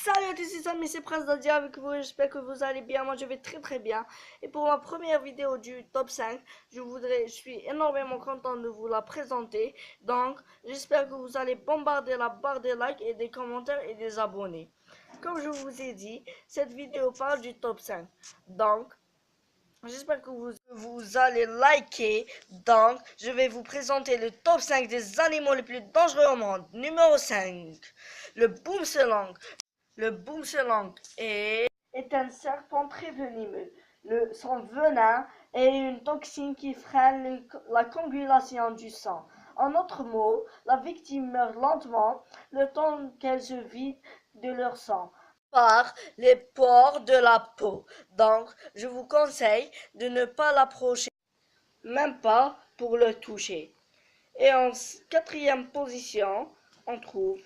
Salut à tous les amis, c'est Prince Dadia avec vous, j'espère que vous allez bien, moi je vais très bien. Et pour ma première vidéo du top 5, je suis énormément content de vous la présenter. Donc j'espère que vous allez bombarder la barre des likes et des commentaires et des abonnés. Comme je vous ai dit, cette vidéo parle du top 5. Donc j'espère que vous allez liker. Donc je vais vous présenter le top 5 des animaux les plus dangereux au monde. Numéro 5, le boomselang. Le boomselang est un serpent très venimeux. Son venin est une toxine qui freine la coagulation du sang. En d'autres mots, la victime meurt lentement le temps qu'elle se vide de leur sang par les pores de la peau. Donc, je vous conseille de ne pas l'approcher, même pas pour le toucher. Et en quatrième position, on trouve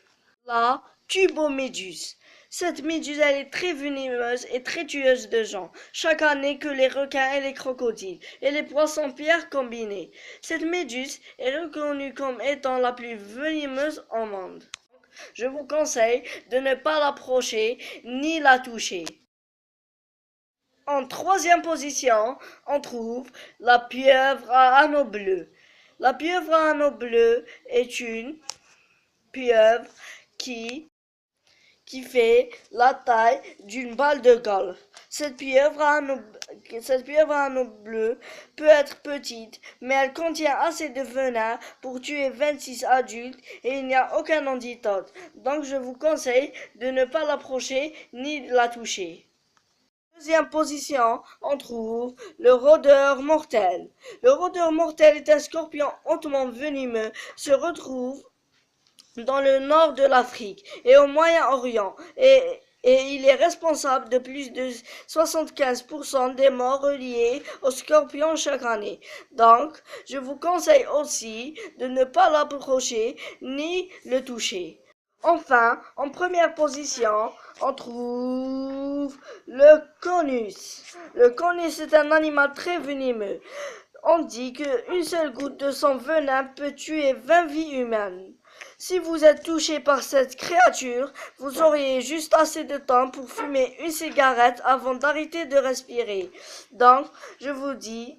la tuboméduse. Cette méduse, elle est très venimeuse et très tueuse de gens. Chaque année que les requins et les crocodiles et les poissons-pierres combinés. Cette méduse est reconnue comme étant la plus venimeuse au monde. Je vous conseille de ne pas l'approcher ni la toucher. En troisième position, on trouve la pieuvre à anneau bleu. La pieuvre à anneau bleu est une pieuvre qui fait la taille d'une balle de golf. Cette pieuvre à anneau bleu peut être petite, mais elle contient assez de venin pour tuer 26 adultes et il n'y a aucun antidote. Donc je vous conseille de ne pas l'approcher ni la toucher. Deuxième position, on trouve le rôdeur mortel. Le rôdeur mortel est un scorpion hautement venimeux, se retrouve dans le nord de l'Afrique et au Moyen-Orient et il est responsable de plus de 75% des morts reliées aux scorpions chaque année. Donc, je vous conseille aussi de ne pas l'approcher ni le toucher. Enfin, en première position, on trouve le conus. Le conus est un animal très venimeux. On dit qu'une seule goutte de son venin peut tuer 20 vies humaines. Si vous êtes touché par cette créature, vous auriez juste assez de temps pour fumer une cigarette avant d'arrêter de respirer. Donc, je vous dis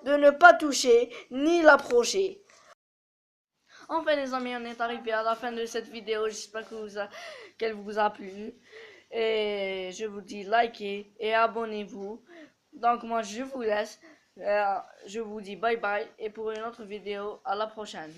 de ne pas toucher ni l'approcher. Enfin les amis, on est arrivé à la fin de cette vidéo. J'espère qu'elle vous a plu. Et je vous dis likez et abonnez-vous. Donc moi je vous laisse. Je vous dis bye bye et pour une autre vidéo, à la prochaine.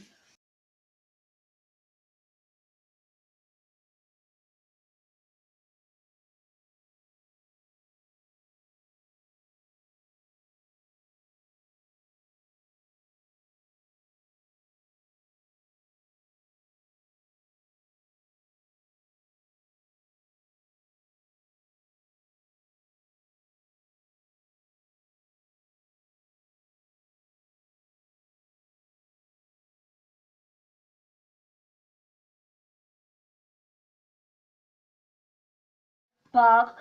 Par